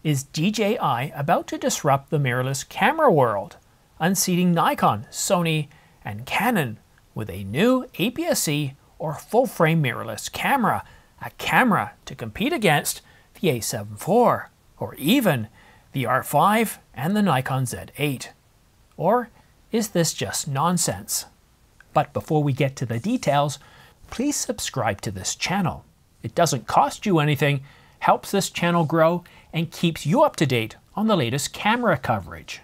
Is DJI about to disrupt the mirrorless camera world, unseating Nikon, Sony, and Canon with a new APS-C or full-frame mirrorless camera, a camera to compete against the A7 IV, or even the R5 and the Nikon Z8? Or is this just nonsense? But before we get to the details, please subscribe to this channel. It doesn't cost you anything, helps this channel grow, and keeps you up to date on the latest camera coverage.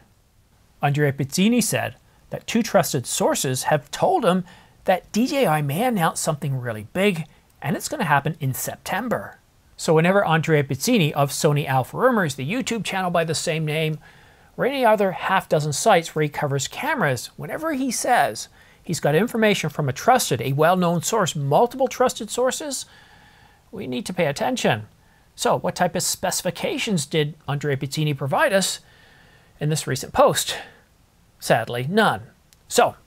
Andrea Pizzini said that two trusted sources have told him that DJI may announce something really big, and it's going to happen in September. So whenever Andrea Pizzini of Sony Alpha Rumors, the YouTube channel by the same name, or any other half-dozen sites where he covers cameras, whenever he says he's got information from a trusted, a well-known source, multiple trusted sources, we need to pay attention. So what type of specifications did Andrea Pizzini provide us in this recent post? Sadly, none. So,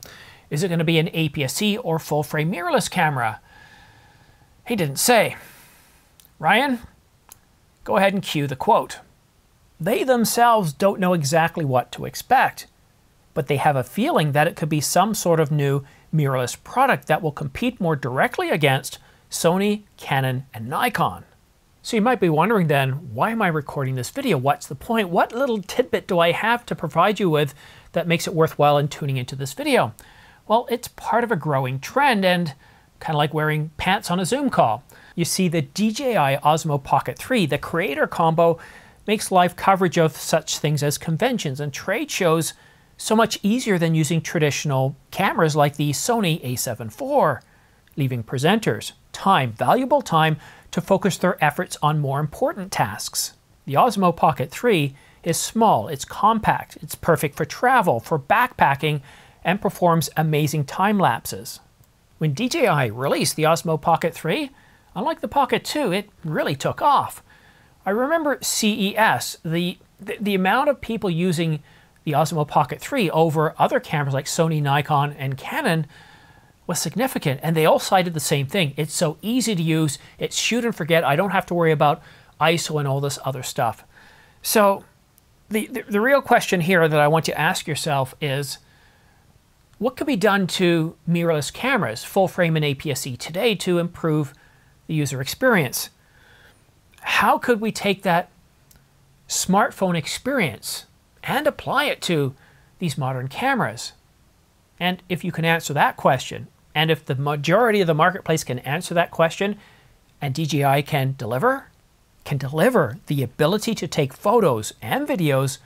is it going to be an APS-C or full-frame mirrorless camera? He didn't say. Ryan, go ahead and cue the quote. They themselves don't know exactly what to expect, but they have a feeling that it could be some sort of new mirrorless product that will compete more directly against Sony, Canon, and Nikon. So you might be wondering then, why am I recording this video? What's the point? What little tidbit do I have to provide you with that makes it worthwhile in tuning into this video? Well, it's part of a growing trend and kind of like wearing pants on a Zoom call. You see, the DJI Osmo Pocket 3, the Creator Combo, makes live coverage of such things as conventions and trade shows so much easier than using traditional cameras like the Sony A7 IV, leaving presenters time, valuable time, to focus their efforts on more important tasks. The Osmo Pocket 3 is small, it's compact, it's perfect for travel, for backpacking, and performs amazing time lapses. When DJI released the Osmo Pocket 3, unlike the Pocket 2, it really took off. I remember CES, the amount of people using the Osmo Pocket 3 over other cameras like Sony, Nikon, and Canon was significant, and they all cited the same thing. It's so easy to use, it's shoot and forget, I don't have to worry about ISO and all this other stuff. So the real question here that I want you to ask yourself is, what could be done to mirrorless cameras, full frame and APS-C today to improve the user experience? How could we take that smartphone experience and apply it to these modern cameras? And if you can answer that question, and if the majority of the marketplace can answer that question, and DJI can deliver the ability to take photos and videos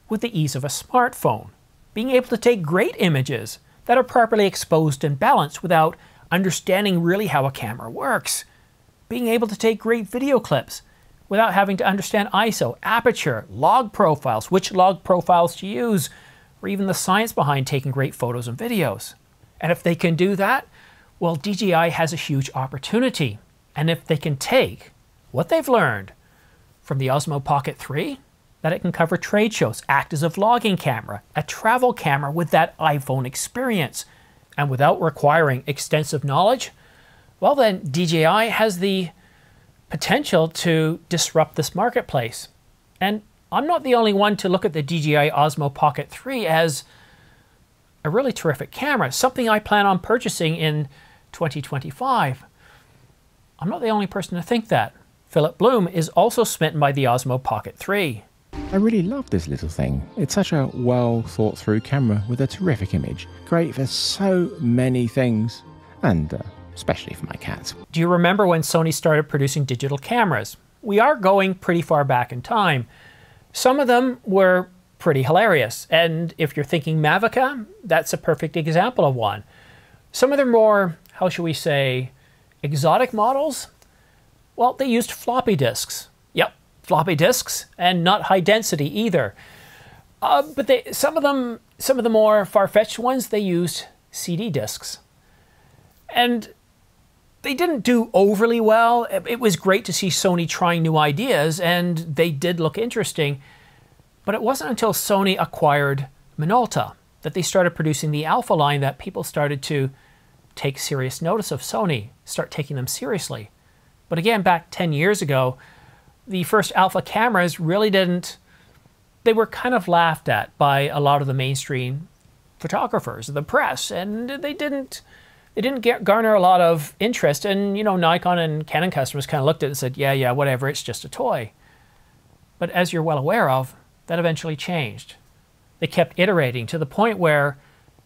with the ease of a smartphone, being able to take great images that are properly exposed and balanced without understanding really how a camera works, being able to take great video clips without having to understand ISO, aperture, log profiles, which log profiles to use, or even the science behind taking great photos and videos. And if they can do that, well, DJI has a huge opportunity. And if they can take what they've learned from the Osmo Pocket 3, that it can cover trade shows, act as a vlogging camera, a travel camera with that iPhone experience, and without requiring extensive knowledge, well then DJI has the potential to disrupt this marketplace. And I'm not the only one to look at the DJI Osmo Pocket 3 as a really terrific camera, something I plan on purchasing in 2025. I'm not the only person to think that. Philip Bloom is also smitten by the Osmo Pocket 3. I really love this little thing. It's such a well thought through camera with a terrific image. Great for so many things, and especially for my cats. Do you remember when Sony started producing digital cameras? We are going pretty far back in time. Some of them were pretty hilarious, and if you're thinking Mavica, that's a perfect example of one. Some of the more, how shall we say, exotic models, well, they used floppy disks. Yep, floppy disks, and not high density either. But some of the more far-fetched ones, they used CD disks. And they didn't do overly well. It was great to see Sony trying new ideas, and they did look interesting. But it wasn't until Sony acquired Minolta that they started producing the Alpha line that people started to take serious notice of Sony, start taking them seriously. But again, back 10 years ago, the first alpha cameras really didn't, they were kind of laughed at by a lot of the mainstream photographers, the press, and they didn't garner a lot of interest. And, you know, Nikon and Canon customers kind of looked at it and said, yeah, whatever, it's just a toy. But as you're well aware of, that eventually changed. They kept iterating to the point where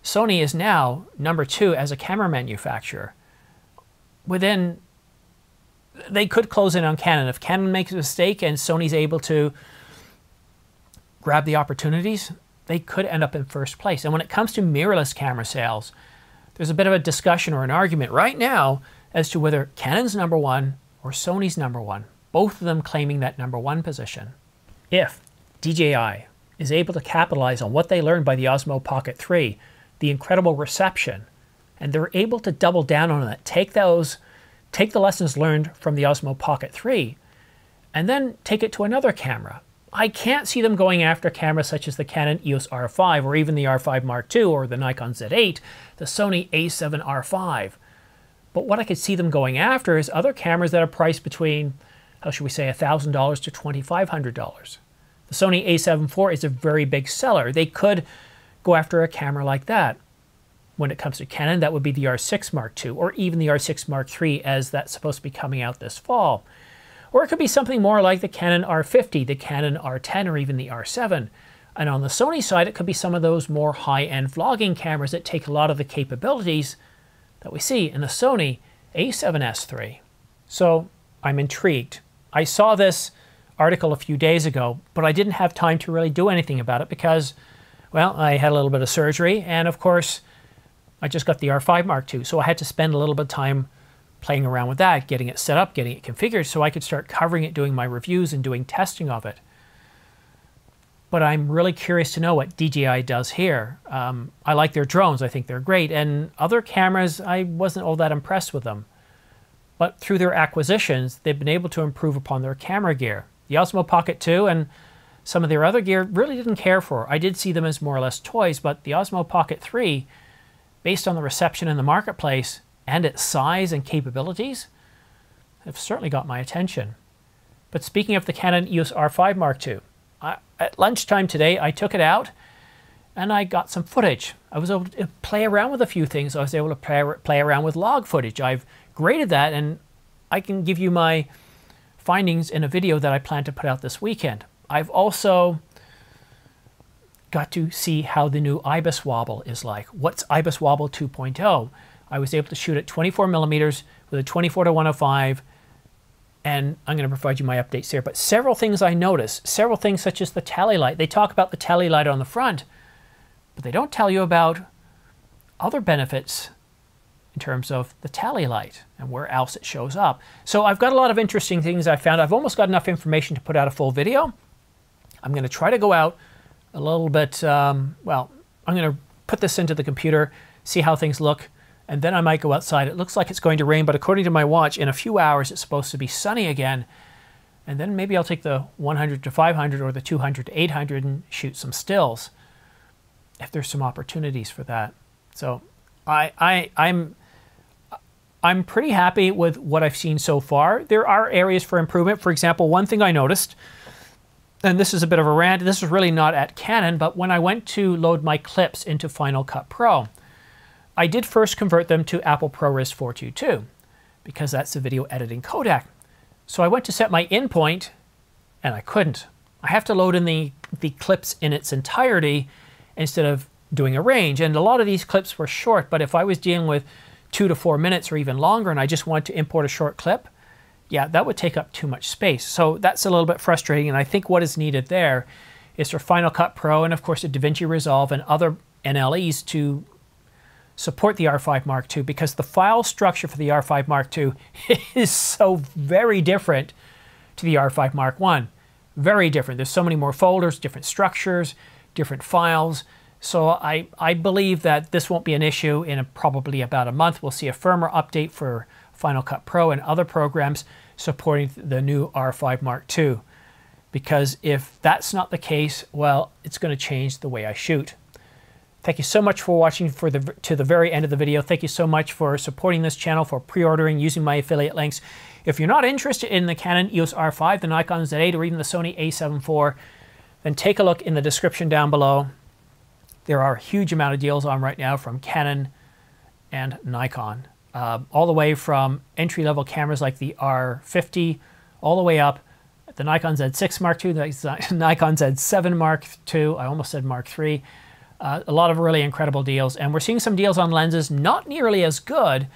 Sony is now number 2 as a camera manufacturer. They could close in on Canon. If Canon makes a mistake and Sony's able to grab the opportunities, they could end up in first place. And when it comes to mirrorless camera sales, there's a bit of a discussion or an argument right now as to whether Canon's number 1 or Sony's number 1, both of them claiming that number 1 position. If DJI is able to capitalize on what they learned by the Osmo Pocket 3, the incredible reception, and they're able to double down on it, take the lessons learned from the Osmo Pocket 3, and then take it to another camera. I can't see them going after cameras such as the Canon EOS R5 or even the R5 Mark II or the Nikon Z8, the Sony a7 R5. But what I could see them going after is other cameras that are priced between, how should we say, $1,000 to $2,500. The Sony a7 IV is a very big seller. They could go after a camera like that. When it comes to Canon, that would be the R6 Mark II or even the R6 Mark III, as that's supposed to be coming out this fall. Or it could be something more like the Canon R50, the Canon R10, or even the R7. And on the Sony side, it could be some of those more high-end vlogging cameras that take a lot of the capabilities that we see in the Sony a7S III. So I'm intrigued. I saw this article a few days ago, but I didn't have time to really do anything about it because, well, I had a little bit of surgery, and of course, I just got the R5 Mark II, so I had to spend a little bit of time playing around with that, getting it set up, getting it configured, so I could start covering it, doing my reviews and doing testing of it. But I'm really curious to know what DJI does here. I like their drones, I think they're great, and other cameras, I wasn't all that impressed with them. But through their acquisitions, they've been able to improve upon their camera gear. The Osmo Pocket 2 and some of their other gear really didn't care for. I did see them as more or less toys, but the Osmo Pocket 3, based on the reception in the marketplace and its size and capabilities, have certainly got my attention. But speaking of the Canon EOS R5 Mark II, at lunchtime today, I took it out and I got some footage. I was able to play around with a few things. I was able to play around with log footage. I've graded that, and I can give you my findings in a video that I plan to put out this weekend. I've also got to see how the new IBIS wobble is like. What's IBIS wobble 2.0? I was able to shoot at 24 millimeters with a 24-105, and I'm going to provide you my updates here. But several things I noticed, several things such as the tally light. They talk about the tally light on the front, but they don't tell you about other benefits in terms of the tally light and where else it shows up. So I've got a lot of interesting things I found. I've almost got enough information to put out a full video. I'm going to try to go out a little bit, well, I'm going to put this into the computer, see how things look, and then I might go outside. It looks like it's going to rain, but according to my watch, in a few hours it's supposed to be sunny again. And then maybe I'll take the 100 to 500 or the 200 to 800 and shoot some stills if there's some opportunities for that. So I'm pretty happy with what I've seen so far. There are areas for improvement. For example, one thing I noticed, and this is a bit of a rant, this is really not at Canon, but when I went to load my clips into Final Cut Pro, I did first convert them to Apple ProRes 422 because that's the video editing codec. So I went to set my in point and I couldn't. I have to load in the clips in its entirety instead of doing a range. And a lot of these clips were short, but if I was dealing with 2 to 4 minutes or even longer and I just want to import a short clip, yeah, that would take up too much space. So that's a little bit frustrating, and I think what is needed there is for Final Cut Pro and of course the DaVinci Resolve and other NLEs to support the R5 Mark II, because the file structure for the R5 Mark II is so very different to the R5 Mark I. Very different. There's so many more folders, different structures, different files. So I believe that this won't be an issue in probably about a month. We'll see a firmware update for Final Cut Pro and other programs supporting the new R5 Mark II. Because if that's not the case, well, it's going to change the way I shoot. Thank you so much for watching to the very end of the video. Thank you so much for supporting this channel, for pre-ordering, using my affiliate links. If you're not interested in the Canon EOS R5, the Nikon Z8, or even the Sony a7 IV, then take a look in the description down below. There are a huge amount of deals on right now from Canon and Nikon. All the way from entry-level cameras like the R50, all the way up the Nikon Z6 Mark II, the Nikon Z7 Mark II, I almost said Mark III. A lot of really incredible deals, and we're seeing some deals on lenses not nearly as good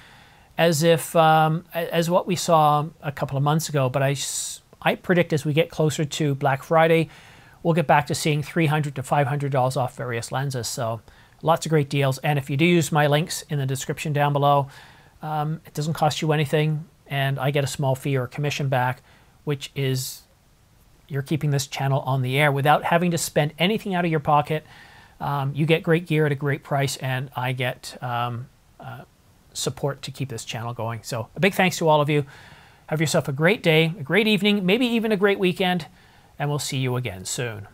as as what we saw a couple of months ago, but I predict as we get closer to Black Friday, we'll get back to seeing $300 to $500 off various lenses. So lots of great deals, and if you do use my links in the description down below, it doesn't cost you anything, and I get a small fee or commission back, which is you're keeping this channel on the air without having to spend anything out of your pocket. You get great gear at a great price, and I get support to keep this channel going. So a big thanks to all of you. Have yourself a great day, a great evening, maybe even a great weekend, and we'll see you again soon.